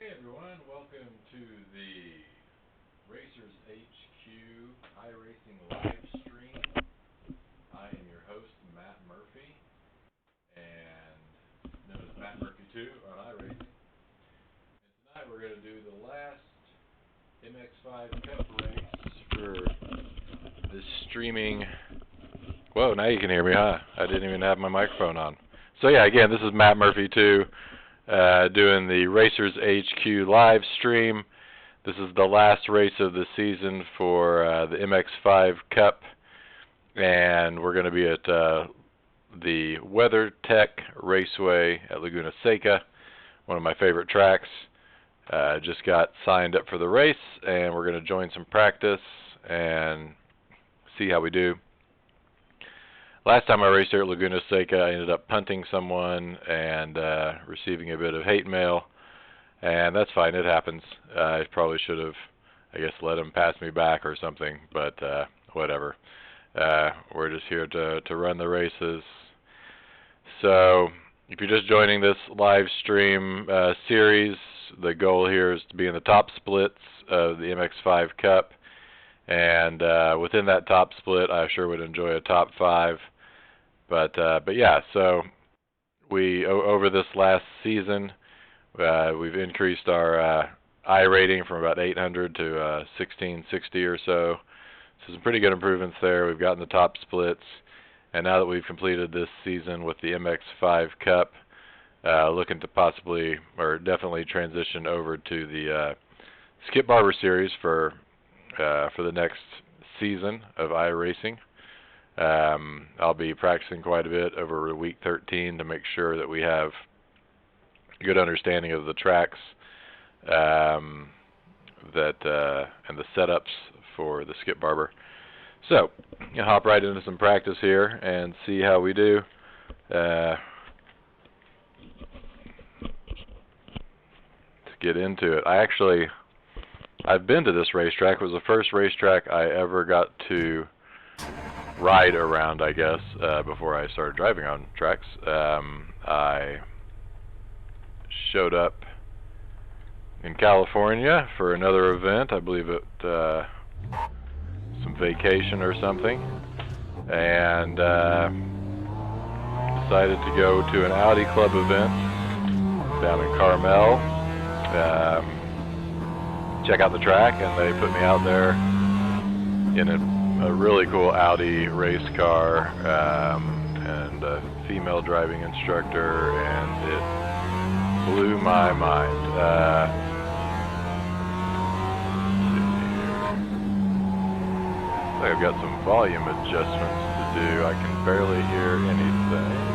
Hey everyone, welcome to the Racers HQ iRacing live stream. I am your host, Matt Murphy, and known as Matt Murphy 2 on iRacing. And tonight we're going to do the last MX5 Cup race for this streaming. Whoa, now you can hear me, huh? I didn't even have my microphone on. So yeah, again, this is Matt Murphy 2. Doing the Racers HQ live stream. This is the last race of the season for the MX5 Cup, and we're going to be at the WeatherTech Raceway at Laguna Seca, one of my favorite tracks. Just got signed up for the race, and we're going to join some practice and see how we do. Last time I raced here at Laguna Seca, I ended up punting someone and receiving a bit of hate mail, and that's fine, it happens. I probably should have, I guess, let him pass me back or something, but whatever. We're just here to run the races. So, if you're just joining this live stream series, the goal here is to be in the top splits of the MX5 Cup, and within that top split, I sure would enjoy a top 5. But yeah, so we over this last season, we've increased our I rating from about 800 to 1660 or so. So some pretty good improvements there. We've gotten the top splits, and now that we've completed this season with the MX5 Cup, looking to possibly or definitely transition over to the Skip Barber Series for the next season of iRacing. I'll be practicing quite a bit over week 13 to make sure that we have a good understanding of the tracks and the setups for the Skip Barber. So, I'll hop right into some practice here and see how we do. To get into it, I've been to this racetrack. It was the first racetrack I ever got to ride around, I guess, before I started driving on tracks. I showed up in California for another event, I believe it some vacation or something, and decided to go to an Audi Club event down in Carmel, check out the track, and they put me out there in a really cool Audi race car and a female driving instructor, and it blew my mind. I've got some volume adjustments to do. I can barely hear anything.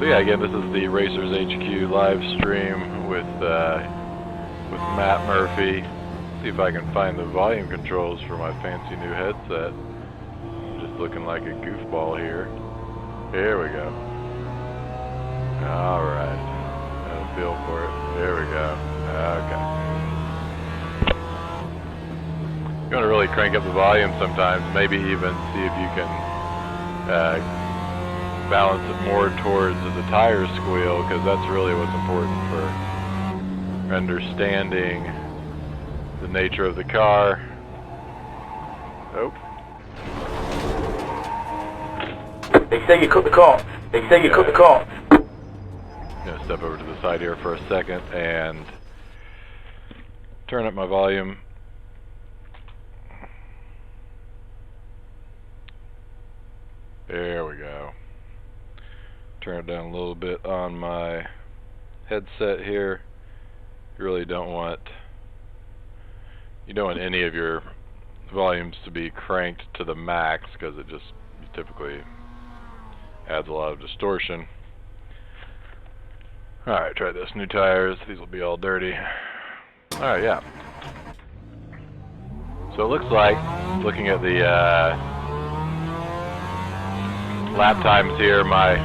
So yeah, again, this is the Racers HQ live stream with Matt Murphy. See if I can find the volume controls for my fancy new headset. I'm just looking like a goofball here. Here we go. All right. No feel for it. There we go. Okay. You want to really crank up the volume sometimes. Maybe even see if you can balance it more towards the tire squeal, because that's really what's important for understanding the nature of the car. Oh. They say you cook the car. They say you cook the car. I'm going to step over to the side here for a second and turn up my volume. There we go. Turn it down a little bit on my headset here. You really don't want any of your volumes to be cranked to the max, because it just typically adds a lot of distortion. Alright, try this. New tires. These will be all dirty. Alright, yeah. So it looks like, looking at the lap times here, my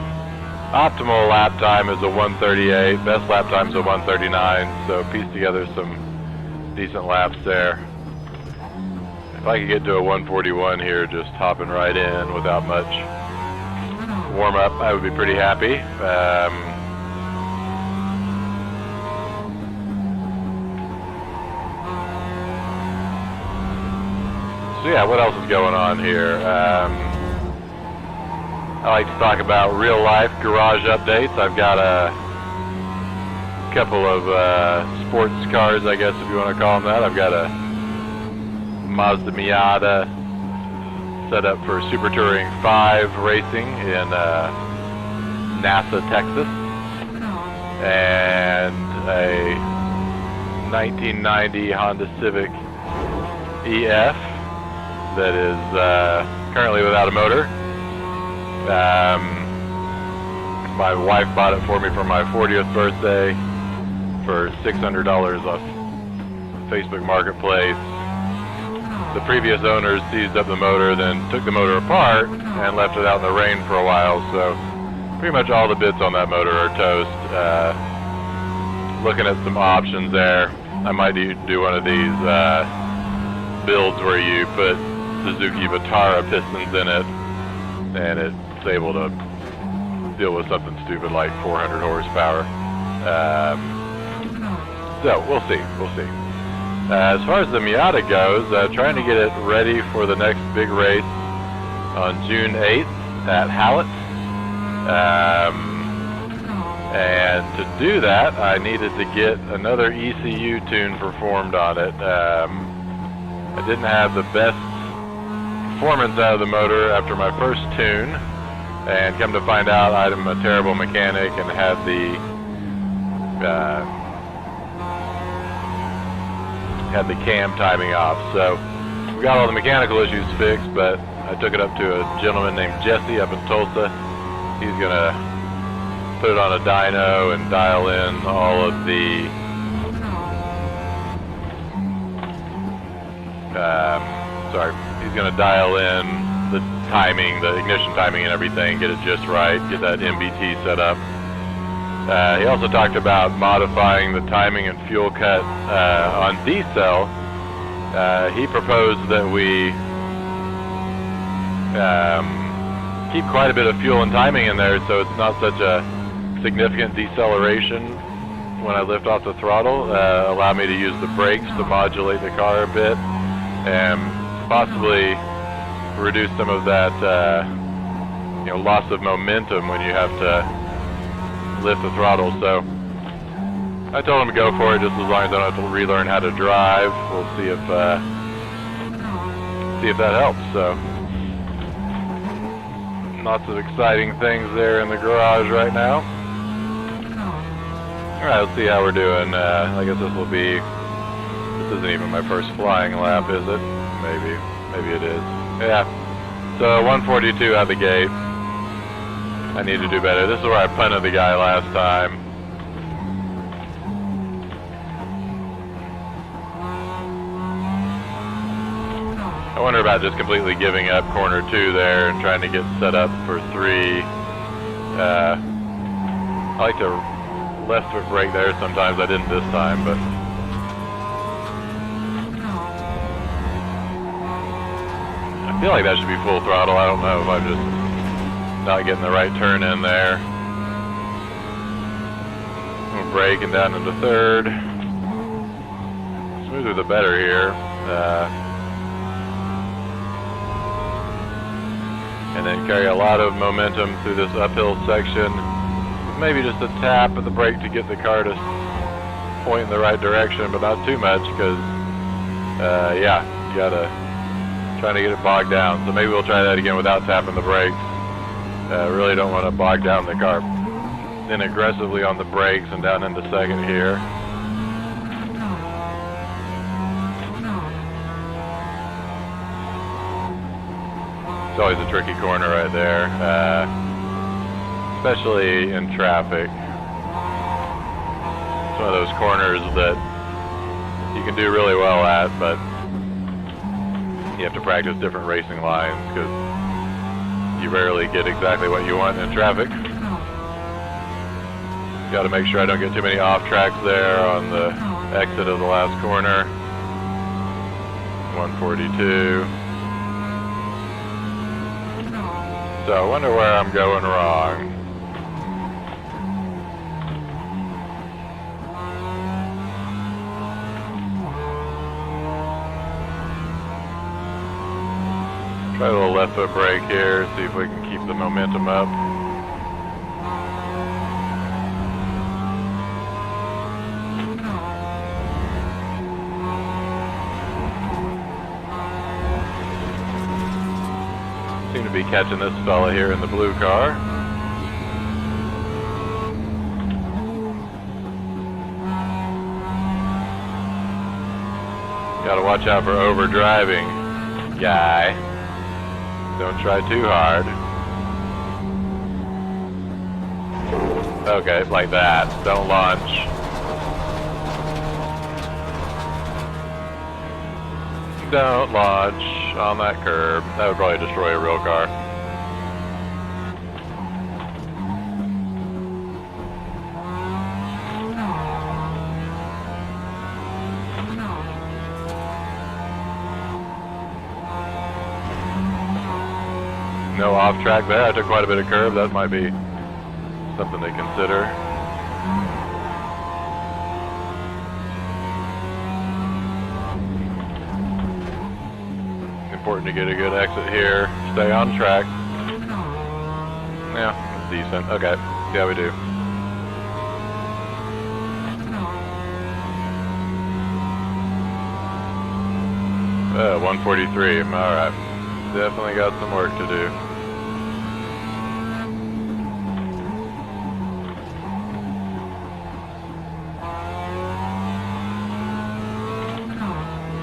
optimal lap time is a 1:38. Best lap time is a 1:39. So piece together some decent laps there. If I could get to a 1:41 here, just hopping right in without much warm up, I would be pretty happy. So yeah, what else is going on here? I like to talk about real life garage updates. I've got a couple of sports cars, I guess if you want to call them that. I've got a Mazda Miata set up for Super Touring 5 racing in NASA, Texas, and a 1990 Honda Civic EF that is currently without a motor. My wife bought it for me for my 40th birthday for $600 off Facebook Marketplace. The previous owners seized up the motor, then took the motor apart and left it out in the rain for a while, so pretty much all the bits on that motor are toast. Looking at some options there. I might do one of these builds where you put Suzuki Vitara pistons in it and it's able to deal with something stupid like 400 horsepower. So we'll see. As far as the Miata goes, trying to get it ready for the next big race on June 8th at Hallett. And to do that, I needed to get another ECU tune performed on it. I didn't have the best performance out of the motor after my first tune, and come to find out I'm a terrible mechanic and had the cam timing off. So we got all the mechanical issues fixed, but I took it up to a gentleman named Jesse up in Tulsa. He's gonna put it on a dyno and dial in all of the he's gonna dial in the timing, the ignition timing and everything, get it just right, get that MBT set up. He also talked about modifying the timing and fuel cut on D-Cell. He proposed that we keep quite a bit of fuel and timing in there so it's not such a significant deceleration when I lift off the throttle. Allow me to use the brakes to modulate the car a bit and possibly reduce some of that loss of momentum when you have to lift the throttle. So I told him to go for it, just as long as I don't have to relearn how to drive. We'll see if that helps. So lots of exciting things there in the garage right now. Alright, let's see how we're doing. I guess this isn't even my first flying lap, is it? Maybe it is. Yeah. So 142 out the gate. I need to do better. This is where I punted the guy last time. I wonder about just completely giving up corner 2 there and trying to get set up for 3. I like to left foot brake there sometimes. I didn't this time, but I feel like that should be full throttle. I don't know if I'm just not getting the right turn in there. I'm braking down into 3rd. Smoother the better here. And then carry a lot of momentum through this uphill section. Maybe just a tap of the brake to get the car to point in the right direction, but not too much, because yeah, you gotta try to get it bogged down. So maybe we'll try that again without tapping the brakes. Really don't want to bog down the car. Then aggressively on the brakes and down into 2nd here. It's always a tricky corner right there, especially in traffic. It's one of those corners that you can do really well at, but you have to practice different racing lines because you rarely get exactly what you want in traffic. Got to make sure I don't get too many off tracks there on the exit of the last corner. 142. So I wonder where I'm going wrong. Try a little left foot brake here, see if we can keep the momentum up. Seem to be catching this fella here in the blue car. Gotta watch out for overdriving, guy. Don't try too hard. Okay, like that. Don't launch. Don't launch on that curb. That would probably destroy a real car. No off track there. I took quite a bit of curb. That might be something to consider. Important to get a good exit here. Stay on track. Yeah, it's decent. Okay, yeah, we do. 143. All right, definitely got some work to do.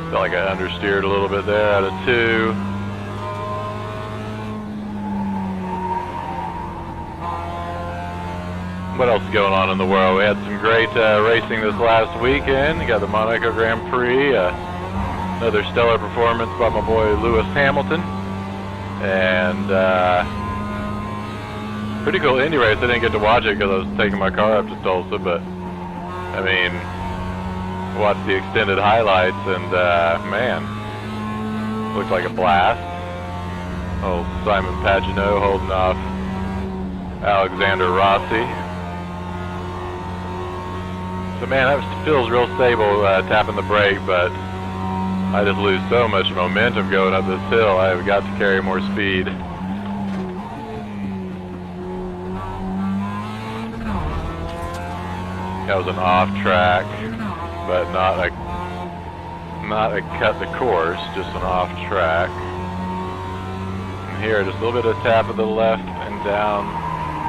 Felt like I understeered a little bit there out of 2. What else is going on in the world? We had some great racing this last weekend. You got the Monaco Grand Prix. Another stellar performance by my boy Lewis Hamilton. And pretty cool Indy race. I didn't get to watch it because I was taking my car up to Tulsa, but I mean, watched the extended highlights, and man, looked like a blast. Old Simon Pagenaud holding off Alexander Rossi. So man, that feels real stable tapping the brake, but I just lose so much momentum going up this hill. I've got to carry more speed. That was an off track, but not a cut the course, just an off track. And here, just a little bit of tap of the left and down,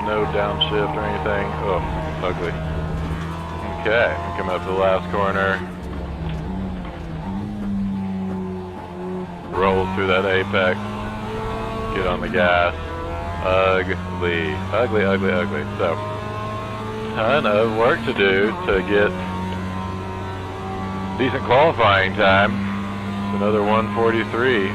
no downshift or anything. Oh, ugly. Okay, coming up to the last corner. Roll through that apex. Get on the gas. Ugly, ugly, ugly, ugly. So, ton of work to do to get decent qualifying time. It's another 143.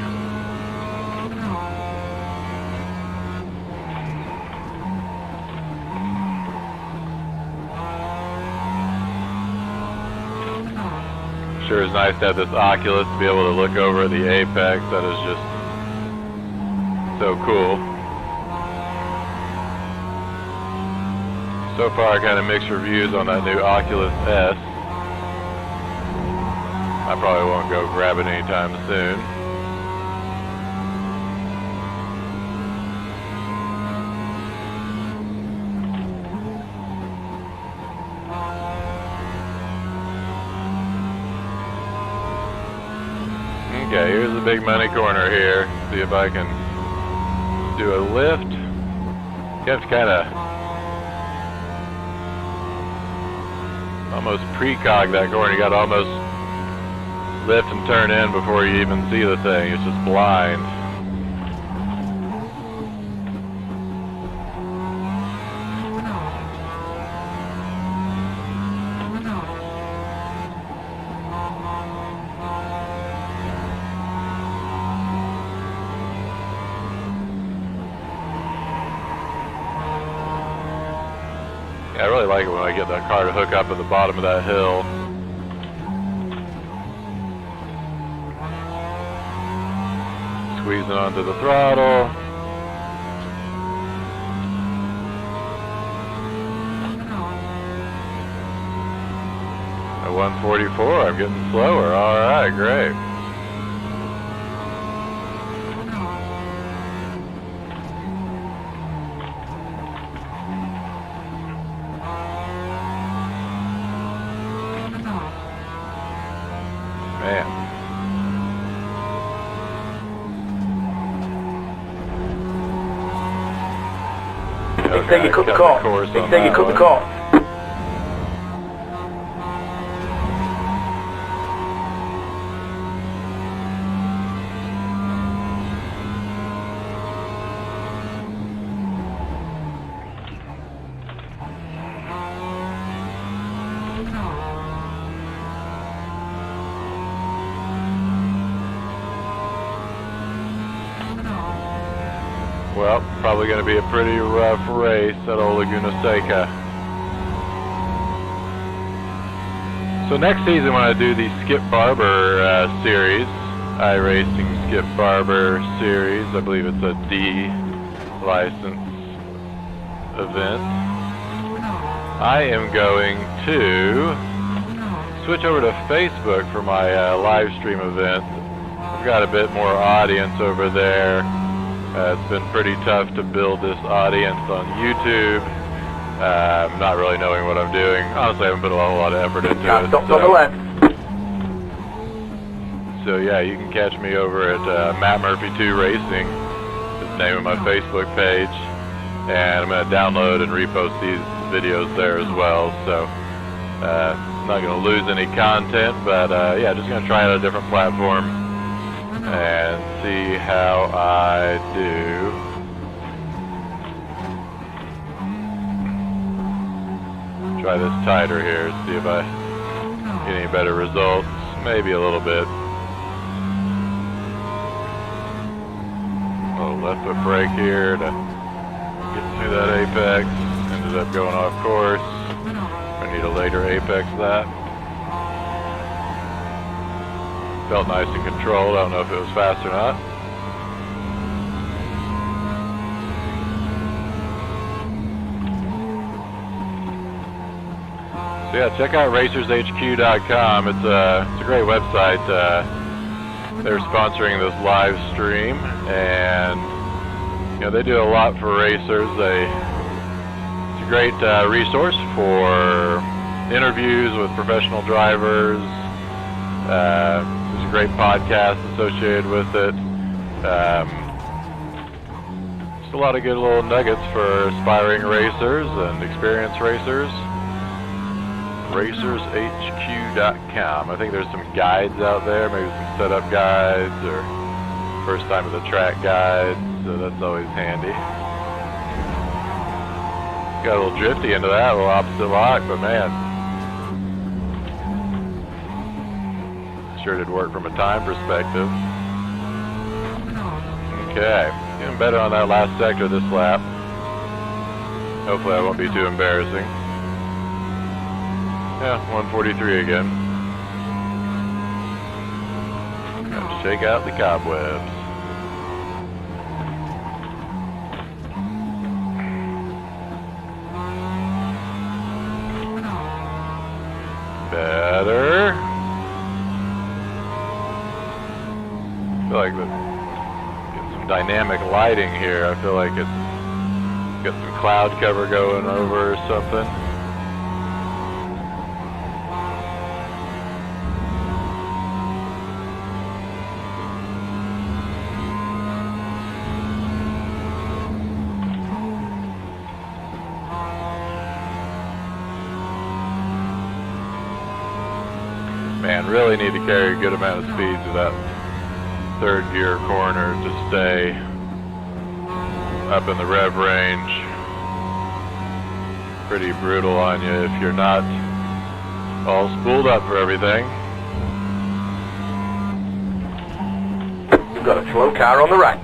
Sure is nice to have this Oculus to be able to look over at the apex. That is just so cool. So far, kind of mixed reviews on that new Oculus S. I probably won't go grab it anytime soon. Okay, here's the big money corner here. See if I can do a lift. You have to kind of almost precog that corner. You got to almost lift and turn in before you even see the thing. It's just blind. I really like it when I get that car to hook up at the bottom of that hill. Squeezing onto the throttle. At 144, I'm getting slower. Alright, great. Man. They say you cut the corn. They say you cut the corn. Well, probably going to be a pretty rough race at old Laguna Seca. So next season when I do the Skip Barber series, iRacing Skip Barber series, I believe it's a D license event, I am going to switch over to Facebook for my live stream event. I've got a bit more audience over there. It's been pretty tough to build this audience on YouTube. Not really knowing what I'm doing. Honestly, I haven't put a whole lot of effort into it. Stop on the left. So yeah, you can catch me over at Matt Murphy 2 Racing, is the name of my Facebook page, and I'm going to download and repost these videos there as well. So I'm not going to lose any content, but yeah, just going to try out a different platform and see how I do. Try this tighter here, see if I get any better results. Maybe a little bit. A little left foot brake here to get through that apex. Ended up going off course. I need a later apex of that. Felt nice and controlled. I don't know if it was fast or not. So yeah, check out racershq.com. It's a great website. They're sponsoring this live stream, and you know they do a lot for racers. It's a great resource for interviews with professional drivers. There's a great podcast associated with it. Just a lot of good little nuggets for aspiring racers and experienced racers. RacersHQ.com. I think there's some guides out there, maybe some setup guides or first time at the track guides, so that's always handy. Got a little drifty into that, a little opposite lock, but man, sure did work from a time perspective. Okay, getting better on that last sector this lap. Hopefully I won't be too embarrassing. Yeah, 143 again. Gotta shake out the cobwebs. Better. I feel like getting some dynamic lighting here. I feel like it's got some cloud cover going over or something. Man, really need to carry a good amount of speed to that third gear corner to stay up in the rev range. Pretty brutal on you if you're not all spooled up for everything. You've got a slow car on the right.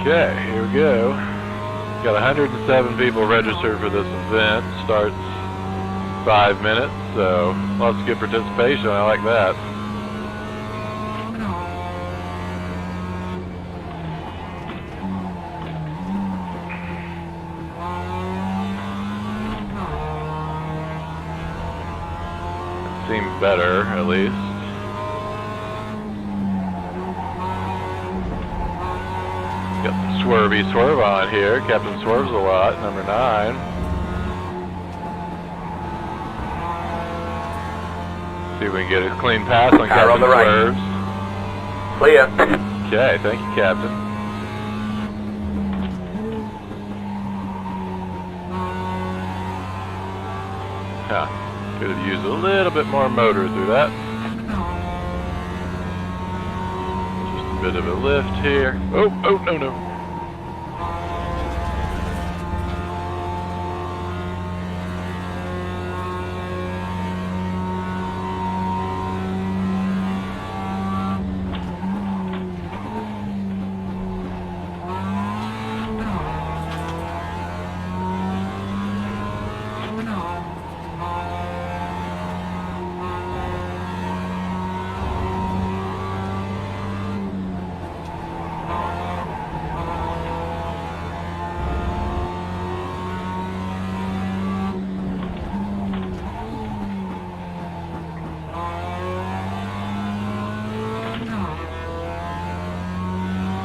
Okay, here we go. Got 107 people registered for this event. Starts 5 minutes, so lots of good participation. I like that. Seems better, at least. Got the Swervy Swerve on here. Captain Swerves a lot, number 9. See if we can get a clean pass on Captain on the right. Swerves. Clear. Okay, thank you, Captain. Huh. Could have used a little bit more motor through that. Just a bit of a lift here. Oh, no.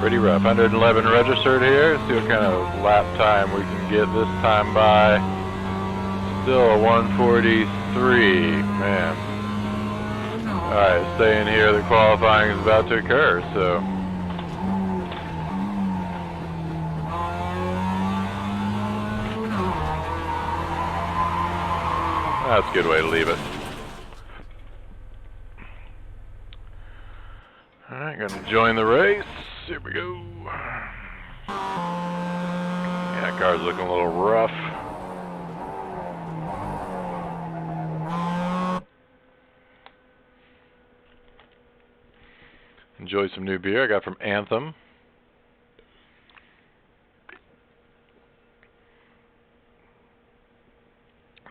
Pretty rough. 111 registered here. See what kind of lap time we can get this time by. Still a 1:43. Man. Alright, staying here. The qualifying is about to occur, so. That's a good way to leave it. Alright, gonna join the race. Here we go. Yeah, car's looking a little rough. Enjoy some new beer I got from Anthem.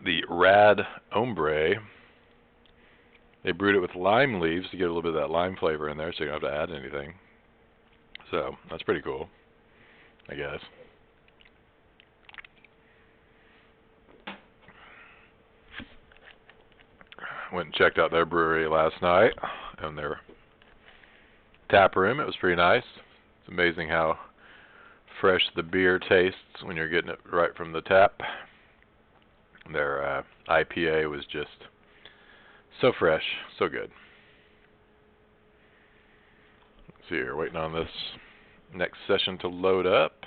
The Rad Ombre. They brewed it with lime leaves to get a little bit of that lime flavor in there so you don't have to add anything. So, that's pretty cool, I guess. Went and checked out their brewery last night and their tap room. It was pretty nice. It's amazing how fresh the beer tastes when you're getting it right from the tap. Their IPA was just so fresh, so good. Let's see here, waiting on this next session to load up.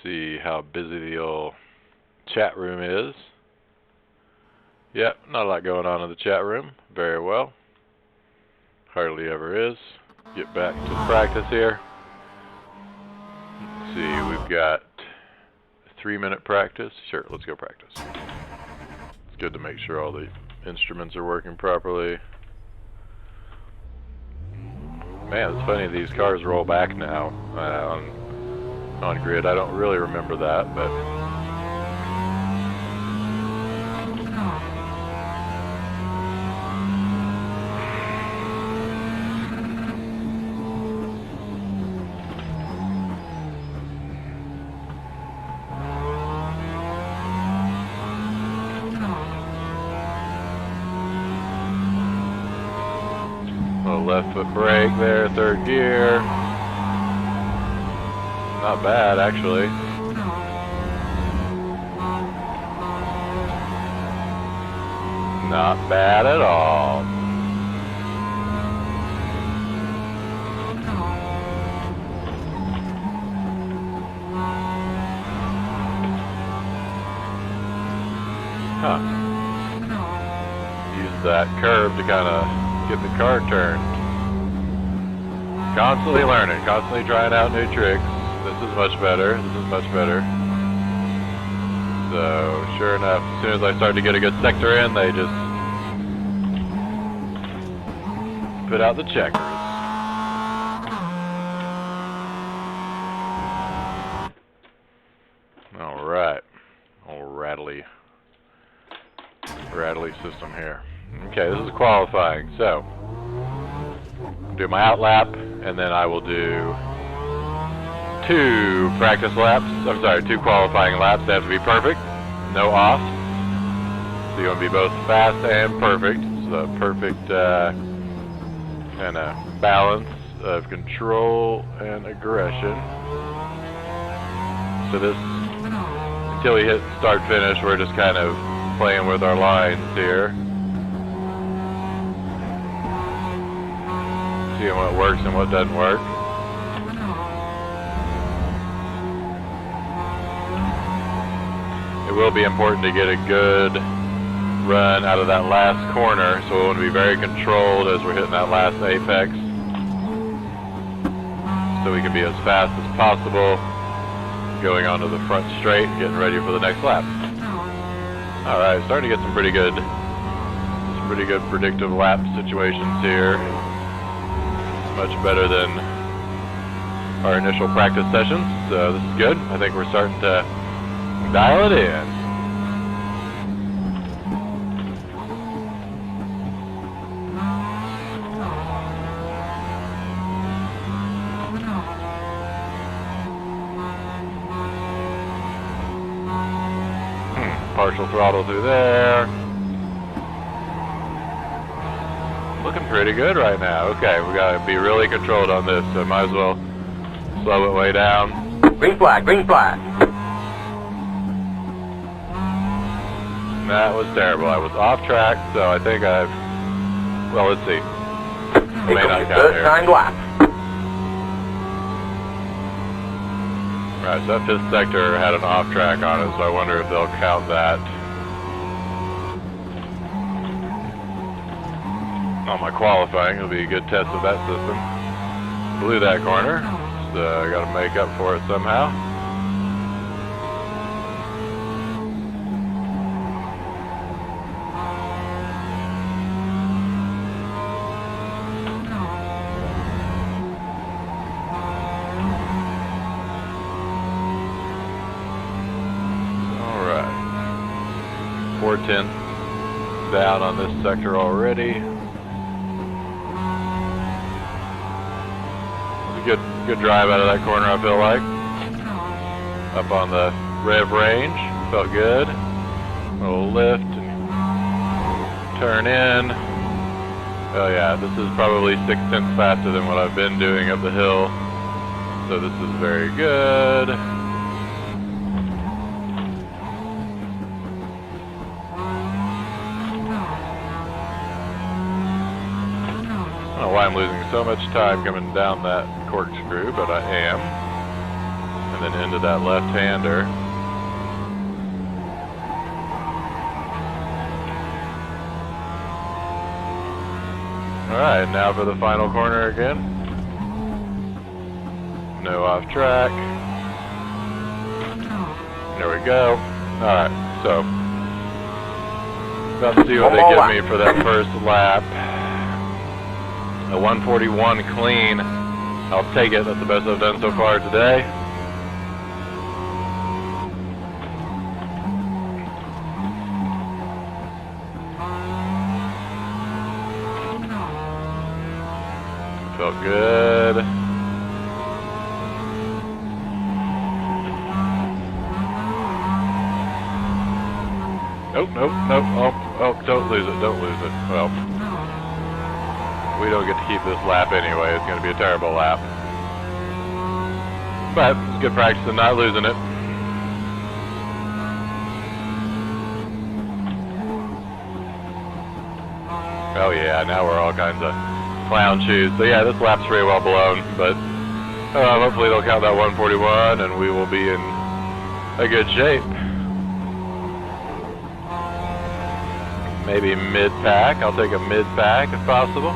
See how busy the old chat room is. Yep, not a lot going on in the chat room. Very well. Hardly ever is. Get back to practice here. Let's see, we've got a 3-minute practice. Sure, let's go practice. It's good to make sure all the instruments are working properly. Man, it's funny, these cars roll back now on grid. I don't really remember that, but left foot brake there, 3rd gear. Not bad, actually. Not bad at all. Huh. Use that curve to kind of get the car turned. Constantly learning, constantly trying out new tricks. This is much better. This is much better. So, sure enough, as soon as I start to get a good sector in, they just put out the checkers. Bradley system here. Okay, this is qualifying. So, do my out lap, and then I will do 2 practice laps. I'm sorry, 2 qualifying laps. They have to be perfect, no offs. So you want to be both fast and perfect. So perfect kind of balance of control and aggression. So this, until we hit start finish, we're just kind of playing with our lines here. Seeing what works and what doesn't work. It will be important to get a good run out of that last corner, so we want to be very controlled as we're hitting that last apex, so we can be as fast as possible going onto the front straight, getting ready for the next lap. Alright, starting to get some pretty good predictive lap situations here. Much better than our initial practice sessions, so this is good. I think we're starting to dial it in. Partial throttle through there. Looking pretty good right now. Okay, we gotta be really controlled on this, so might as well slow it way down. Green flag, green flag. That was terrible. I was off track, so I think I've... Well, let's see. May not count here. 9 laps. Right, so that 5th sector had an off track on it, so I wonder if they'll count that. On my qualifying, it'll be a good test of that system. Blew that corner, so I gotta make up for it somehow. Alright. 4/10 down on this sector already. Good drive out of that corner, I feel like. Up on the rev range, felt good. A little lift and turn in. Oh yeah, this is probably 6/10 faster than what I've been doing up the hill. So this is very good. I don't know why I'm losing so much time coming down that corkscrew, but I am. And then into that left-hander. Alright, now for the final corner again. No off track. There we go. Alright, so about to see what they give me for that first lap. A 141 clean. I'll take it. That's the best I've done so far today. Felt good. Nope, nope, nope. Oh, don't lose it, don't lose it. Well, we don't get to keep this lap anyway. It's going to be a terrible lap. But it's good practice in not losing it. Oh yeah, now we're all kinds of clown shoes. So yeah, this lap's pretty well blown, but hopefully they'll count that 141 and we will be in a good shape. Maybe mid-pack. I'll take a mid-pack if possible.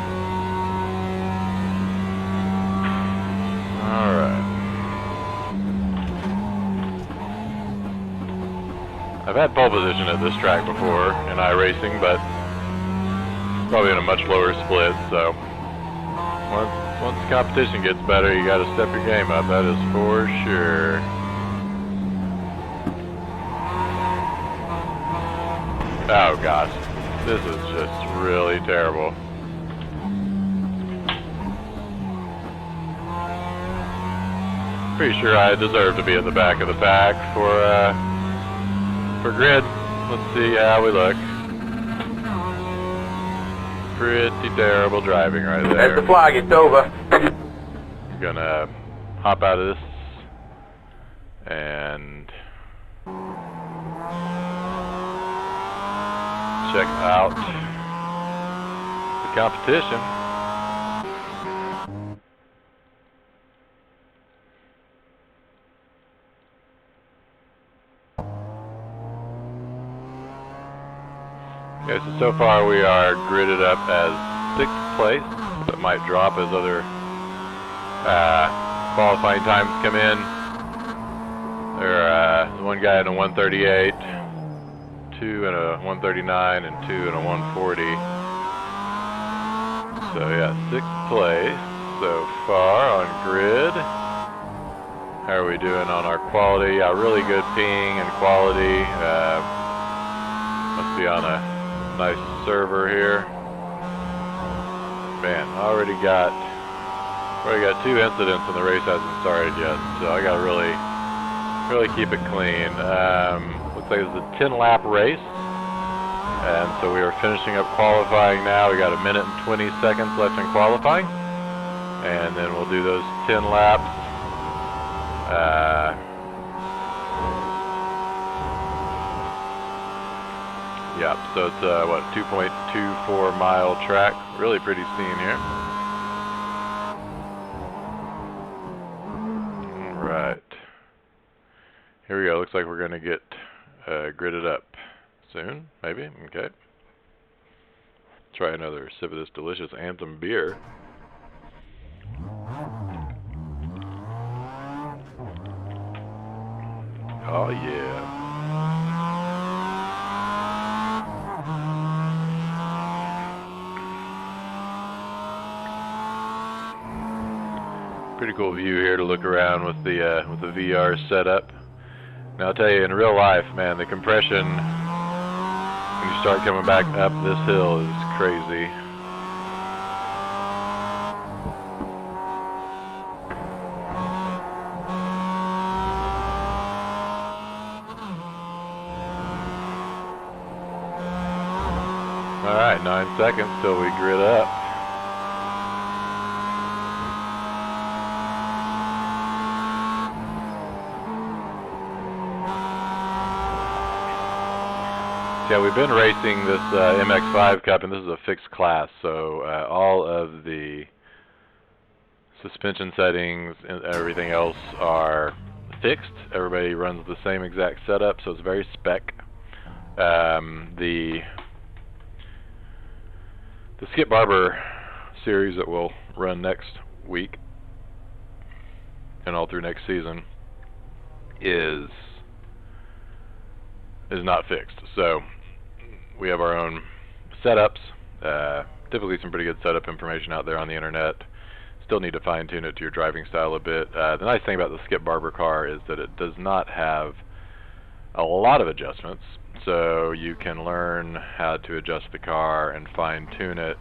Alright. I've had pole position at this track before in iRacing, but probably in a much lower split, so once the competition gets better, you gotta step your game up, that is for sure. Oh gosh. This is just really terrible. Pretty sure I deserve to be at the back of the pack for grid. Let's see how we look. Pretty terrible driving right there. There's the flag, it's over. Gonna hop out of this and check out the competition. Okay, so far we are gridded up as 6th place. That might drop as other qualifying times come in. There's one guy in a 138, 2 in a 139, and 2 in a 140. So yeah, 6th place so far on grid. How are we doing on our quality? Yeah, really good ping and quality. Must be on a nice server here. Man, already got 2 incidents and the race hasn't started yet, so I gotta really keep it clean. Looks like it's a 10-lap race, and so we are finishing up qualifying now. We got 1 minute and 20 seconds left in qualifying, and then we'll do those 10 laps. Yeah, so it's what, 2.24 mile track. Really pretty scene here. Alright. Here we go. Looks like we're going to get gridded up soon, maybe. Okay. Try another sip of this delicious Anthem beer. Oh yeah. Pretty cool view here to look around with the VR setup. Now I'll tell you, in real life, man, the compression when you start coming back up this hill is crazy. Alright, 9 seconds till we grid up. Yeah, we've been racing this MX5 Cup, and this is a fixed class, so all of the suspension settings and everything else are fixed. Everybody runs the same exact setup, so it's very spec. The Skip Barber series that we'll run next week and all through next season is not fixed. So we have our own setups, typically some pretty good setup information out there on the internet. Still need to fine tune it to your driving style a bit. The nice thing about the Skip Barber car is that it does not have a lot of adjustments, so you can learn how to adjust the car and fine tune it.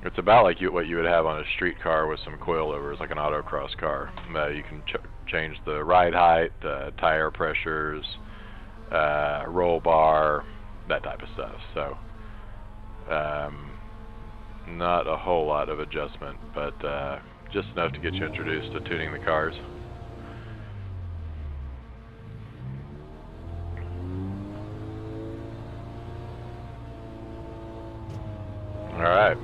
It's about like what you would have on a street car with some coilovers, like an autocross car. You can change the ride height, tire pressures, roll bar, that type of stuff. So not a whole lot of adjustment, but just enough to get you introduced to tuning the cars. Alright.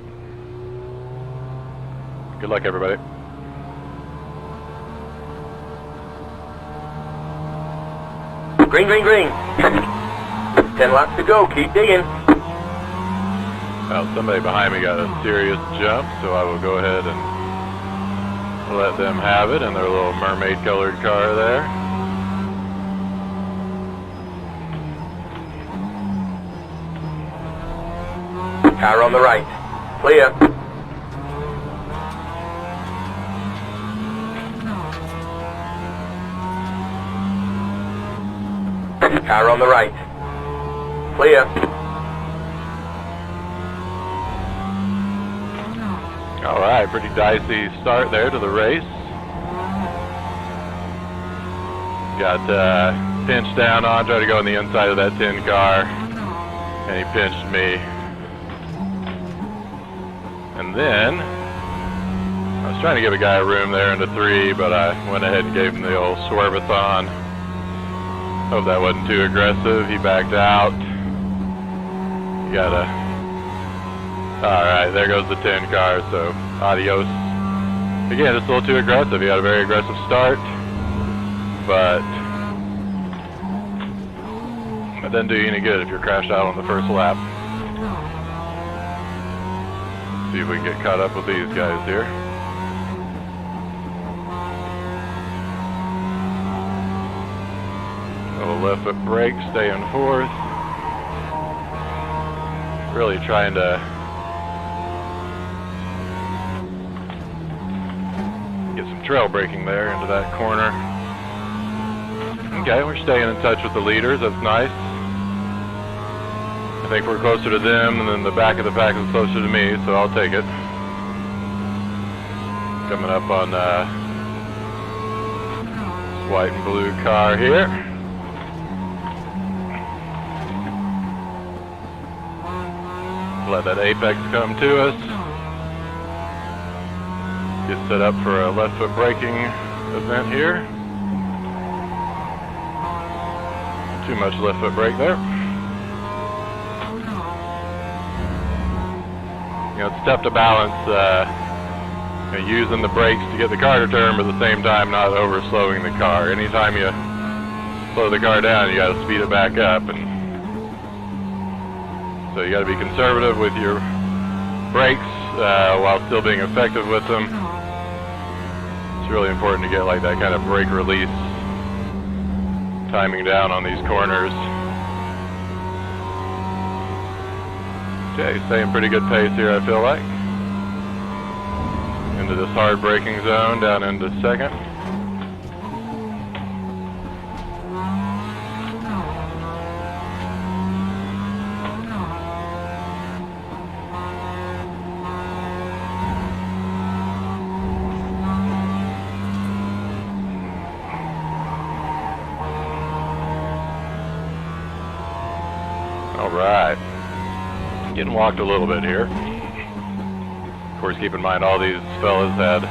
Good luck, everybody. Green, green, green. 10 laps to go. Keep digging. Well, somebody behind me got a serious jump, so I will go ahead and let them have it in their little mermaid-colored car there. Car on the right. Clear. Car on the right. Clear. Alright, pretty dicey start there to the race. Got pinched down on, tried to go on the inside of that 10 car, and he pinched me. And then, I was trying to give a guy room there into 3, but I went ahead and gave him the old swerve-a-thon. Hope that wasn't too aggressive. He backed out. Alright, there goes the 10 car, so adios. Again, just a little too aggressive. He had a very aggressive start, but it doesn't do you any good if you're crashed out on the first lap. See if we can get caught up with these guys here. Little left foot brake, staying fourth. Really trying to get some trail braking there into that corner. Okay, we're staying in touch with the leaders, that's nice. I think we're closer to them, and then the back of the pack is closer to me, so I'll take it. Coming up on this white and blue car here. Let that apex come to us. Get set up for a left foot braking event here. Too much left foot brake there. You know, it's tough to balance using the brakes to get the car to turn, but at the same time not over slowing the car. Anytime you slow the car down, you got to speed it back up, and so you got to be conservative with your brakes while still being effective with them. It's really important to get like that kind of brake release timing down on these corners. Okay, staying pretty good pace here, I feel like. Into this hard braking zone, down into second. Alright. Getting walked a little bit here. Of course, keep in mind all these fellas had a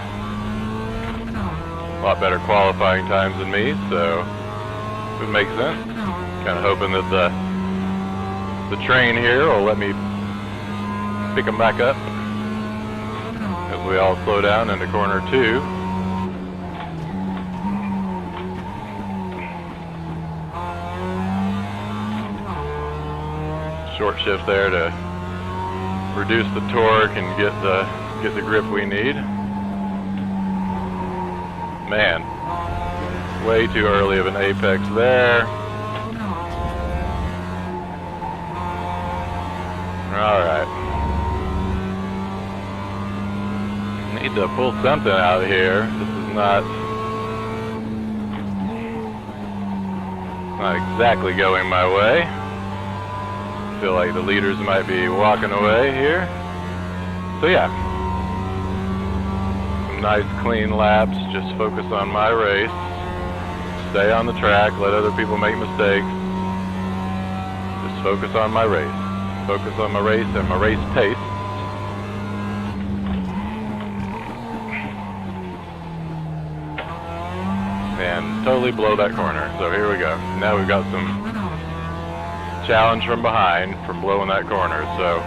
lot better qualifying times than me, so it would make sense. Kind of hoping that the train here will let me pick them back up as we all slow down into corner 2. Short shift there to reduce the torque and get the grip we need. Man, way too early of an apex there. Alright. Need to pull something out here. This is not exactly going my way. Feel like the leaders might be walking away here. So yeah, some nice clean laps, just focus on my race, stay on the track, let other people make mistakes, just focus on my race, focus on my race and my race pace. And totally blow that corner, so here we go. Now we've got some challenge from behind from blowing that corner, so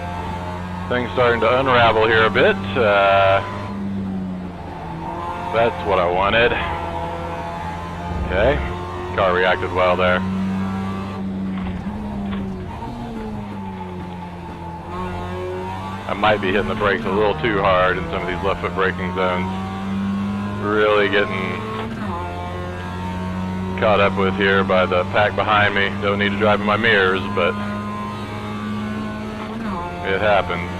things starting to unravel here a bit. That's what I wanted. Okay, car reacted well there. I might be hitting the brakes a little too hard in some of these left foot braking zones. Really getting caught up with here by the pack behind me. Don't need to drive in my mirrors, but it happens.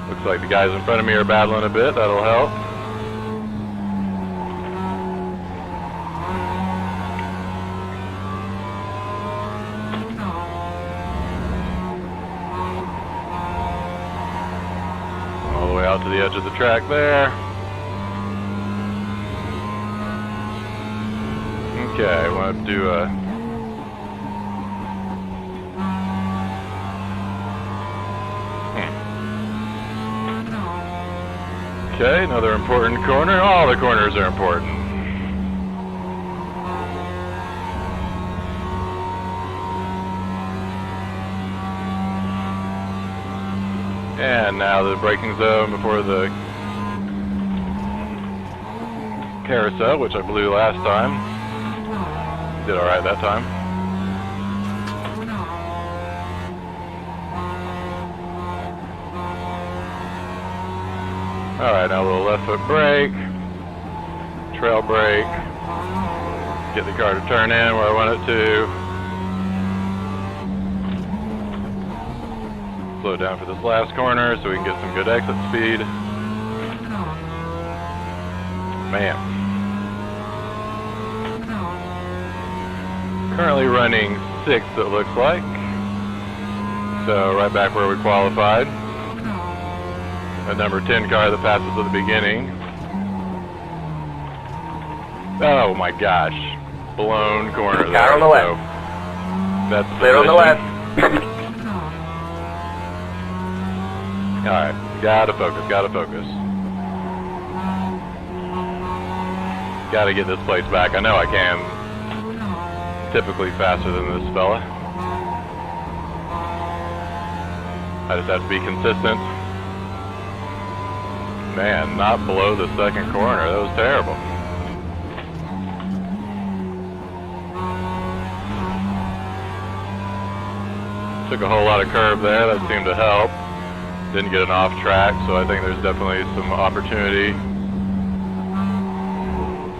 Looks like the guys in front of me are battling a bit. That'll help. the edge of the track there. Okay, I want to do a... Okay, another important corner. All the corners are important. And now the braking zone before the carousel, which I blew last time. Did alright that time. Alright, now a little left foot brake, trail brake, get the car to turn in where I want it to. Slow down for this last corner so we can get some good exit speed. Man. Currently running 6th, it looks like. So right back where we qualified. A number 10 car that passes at the beginning. Oh my gosh. Blown corner there. Car on the left. So that's Clear on the left. Alright, gotta focus, gotta focus. Gotta get this place back. I know I can. Typically faster than this fella. I just have to be consistent. Man, not below the second corner. That was terrible. Took a whole lot of curb there. That seemed to help. Didn't get an off track, so I think there's definitely some opportunity.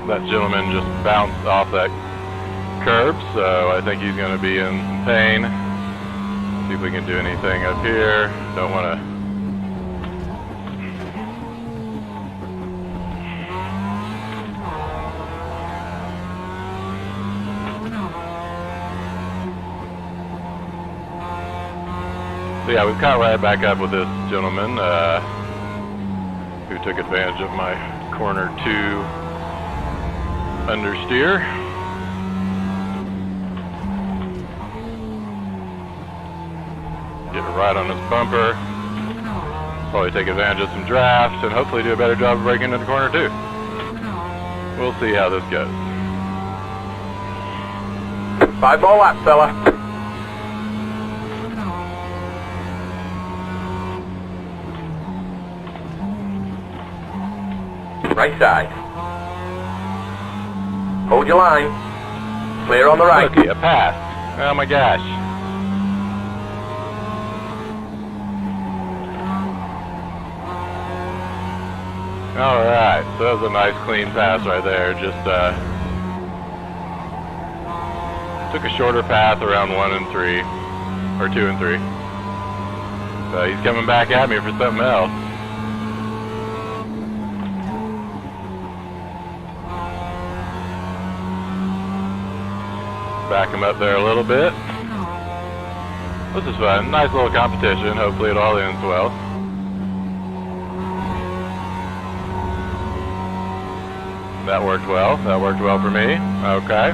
That gentleman just bounced off that curb, so I think he's going to be in pain. See if we can do anything up here. Don't want to... So yeah, we've caught right back up with this gentleman who took advantage of my corner 2 understeer. Get right on his bumper. Probably take advantage of some draft and hopefully do a better job of breaking into the corner 2. We'll see how this goes. 5 more laps, fella. Right side. Hold your line. Clear on the right. Okay, a pass. Oh my gosh. Alright, so that was a nice clean pass right there. Just took a shorter path around 1 and 3. Or 2 and 3. So he's coming back at me for something else. Back him up there a little bit. This is fun. Nice little competition. Hopefully it all ends well. That worked well. That worked well for me. Okay.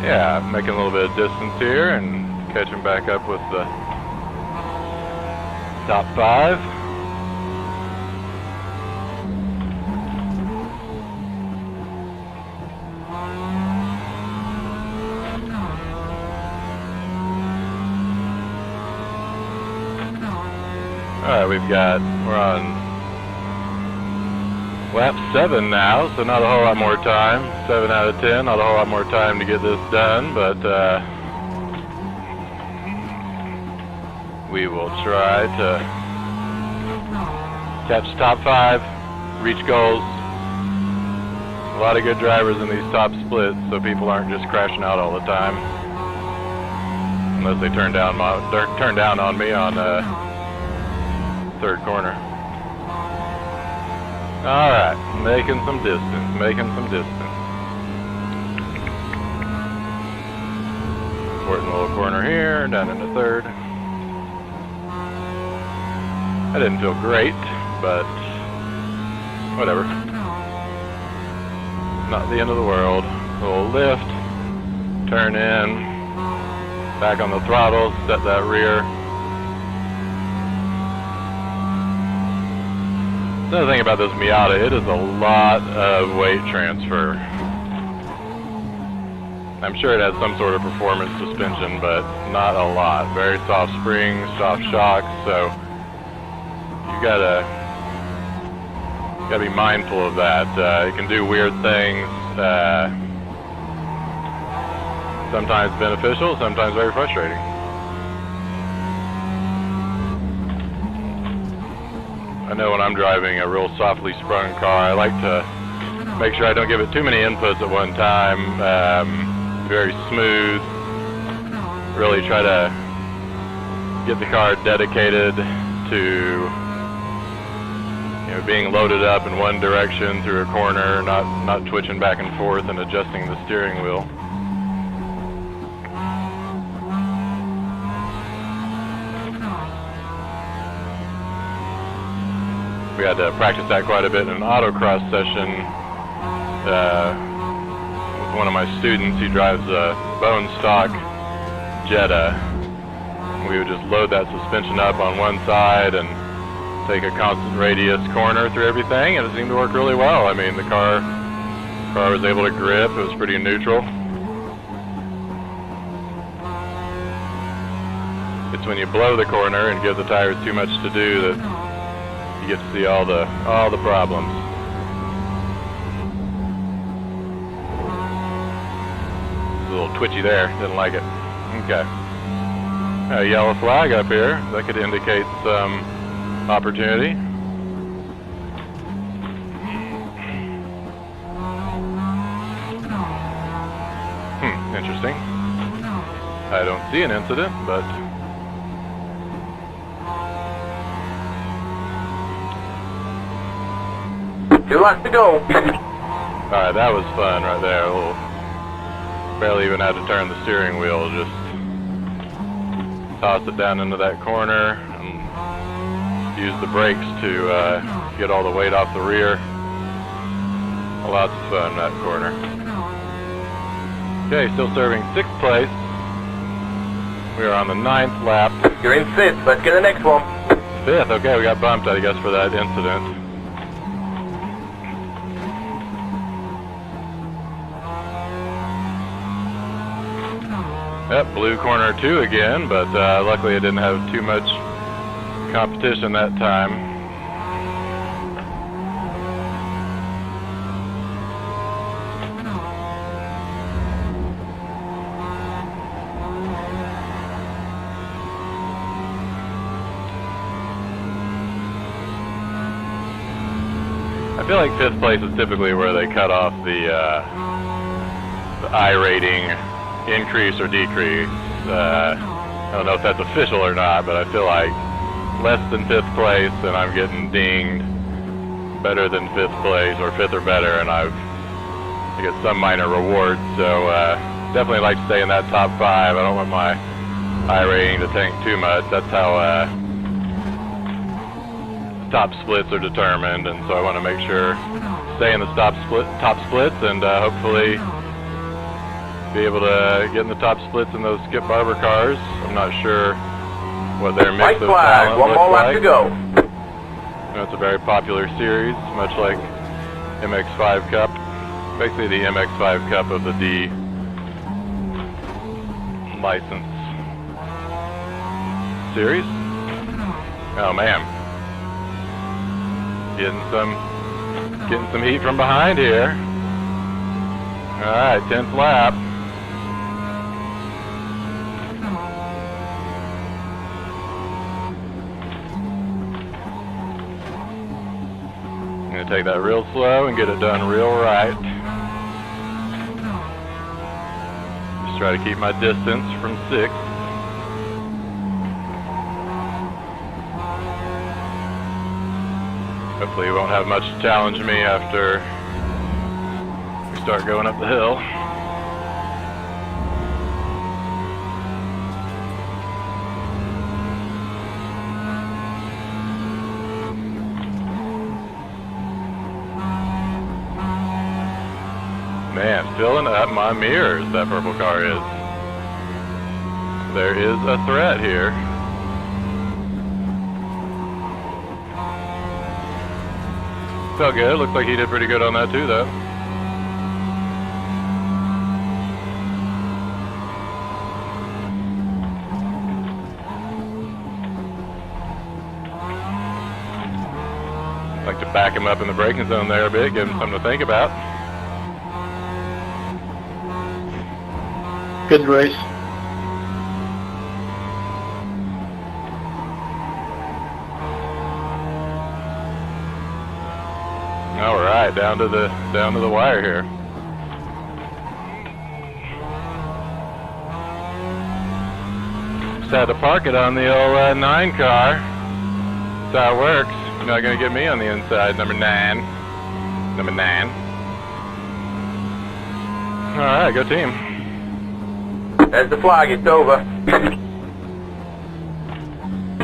Yeah, making a little bit of distance here and catching back up with the top 5. Alright, we're on lap 7 now, so not a whole lot more time. 7 out of 10, not a whole lot more time to get this done, but we will try to catch top 5, reach goals. A lot of good drivers in these top splits, so people aren't just crashing out all the time. Unless they turn down on me on third corner. Alright, making some distance, Important little corner here, down into third. That didn't feel great, but whatever. Not the end of the world. A little lift, turn in, back on the throttle, set that rear. Another thing about this Miata, it is a lot of weight transfer. I'm sure it has some sort of performance suspension, but not a lot. Very soft springs, soft shocks, so you gotta be mindful of that. It can do weird things. Sometimes beneficial, sometimes very frustrating. I know when I'm driving a real softly sprung car, I like to make sure I don't give it too many inputs at one time. Very smooth. Really try to get the car dedicated to being loaded up in one direction through a corner, not twitching back and forth and adjusting the steering wheel. We had to practice that quite a bit in an autocross session with one of my students. He drives a bone stock Jetta. We would just load that suspension up on one side and take a constant radius corner through everything, and it seemed to work really well. I mean, the car was able to grip. It was pretty neutral. It's when you blow the corner and give the tires too much to do that you get to see all the problems. It's a little twitchy there. Didn't like it. Okay. A yellow flag up here. That could indicate some opportunity. Interesting. I don't see an incident, but 2 laps to go. alright, that was fun right there. Barely even had to turn the steering wheel, just toss it down into that corner and use the brakes to get all the weight off the rear. Lots of fun, that corner. Okay, still serving 6th place. We are on the 9th lap. You're in 5th. Let's get the next one. 5th, okay, we got bumped, I guess, for that incident. Yep, blue corner 2 again, but luckily I didn't have too much competition that time. I feel like 5th place is typically where they cut off the I rating increase or decrease. I don't know if that's official or not, but I feel like less than 5th place and I'm getting dinged. Better than 5th place or 5th or better, and I get some minor reward. So definitely like to stay in that top 5. I don't want my I rating to tank too much. That's how top splits are determined, and so I want to make sure stay in the top splits and hopefully be able to get in the top splits in those Skip Barber cars. I'm not sure what their mix of talent One more looks lap like. to go. You know, it's a very popular series, much like MX-5 Cup. Basically the MX-5 Cup of the D license series. Oh man. Getting some heat from behind here. Alright, 10th lap. I'm gonna take that real slow and get it done real right. Just try to keep my distance from 6th. Hopefully he won't have much to challenge me after we start going up the hill. Man, filling up my mirrors, that purple car is. There is a threat here. Felt good. Looks like he did pretty good on that too, though. Like to back him up in the braking zone there a bit, give him something to think about. Good race. All right, down to the wire here. Just had to park it on the old 9 car. That's how it works. You're not gonna get me on the inside, number 9. Number 9. All right, go team. There's the flag, it's over.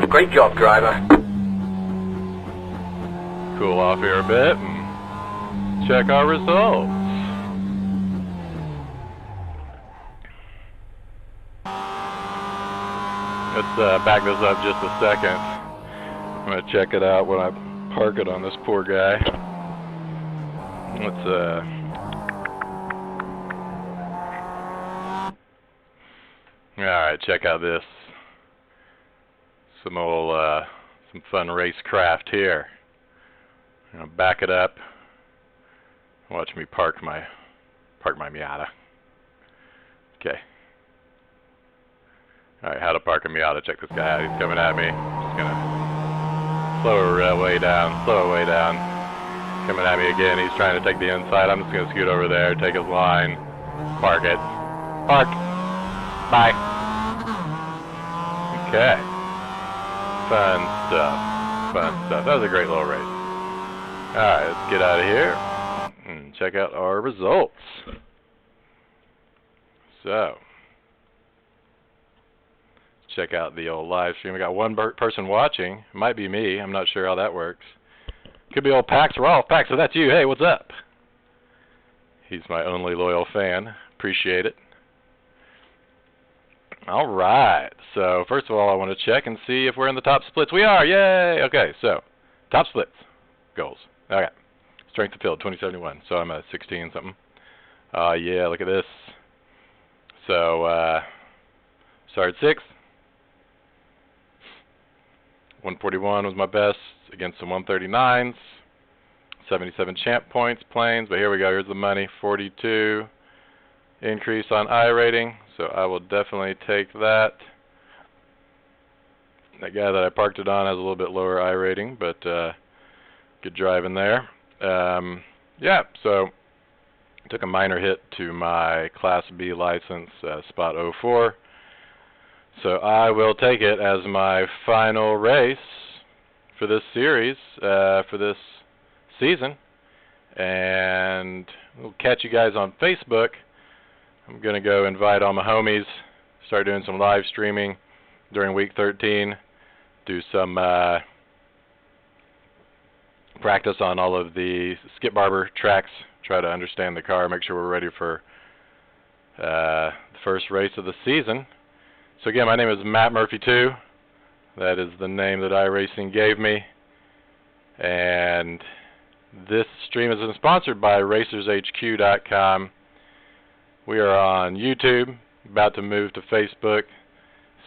Great job, driver. Cool off here a bit and check our results. Let's back this up just a second. I'm gonna check it out when I park it on this poor guy. Let's alright, check out this. Some old some fun racecraft here. I'm gonna back it up. Watch me park my Miata. Okay. Alright, how to park a Miata. Check this guy out. He's coming at me. Just gonna slow it way down. Slow it way down. Coming at me again. He's trying to take the inside. I'm just gonna scoot over there, take his line, park it. Park. Bye. Okay. Fun stuff. Fun stuff. That was a great little race. Alright, let's get out of here and check out our results. So, check out the old live stream. We got one person watching. It might be me. I'm not sure how that works. Could be old Pax Rolf. Pax, so that's you. Hey, what's up? He's my only loyal fan. Appreciate it. Alright, so first of all I want to check and see if we're in the top splits. We are! Yay! Okay, so, top splits. Goals. Okay. Strength of field, 2071. So I'm at 16 something. Yeah, look at this. So, started 6th. 141 was my best against some 139s. 77 champ points, planes. But here we go. Here's the money. 42 increase on I rating. So I will definitely take that. That guy that I parked it on has a little bit lower I rating, but good driving there. Yeah, so took a minor hit to my Class B license, spot 04. So I will take it as my final race for this series, for this season. And we'll catch you guys on Facebook. I'm going to go invite all my homies, start doing some live streaming during week 13, do some practice on all of the Skip Barber tracks, try to understand the car, make sure we're ready for the first race of the season. So again, my name is Matt Murphy 2. That is the name that iRacing gave me. And this stream has been sponsored by RacersHQ.com. We are on YouTube, about to move to Facebook,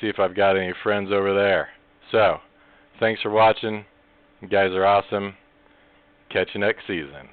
see if I've got any friends over there. So, thanks for watching. You guys are awesome. Catch you next season.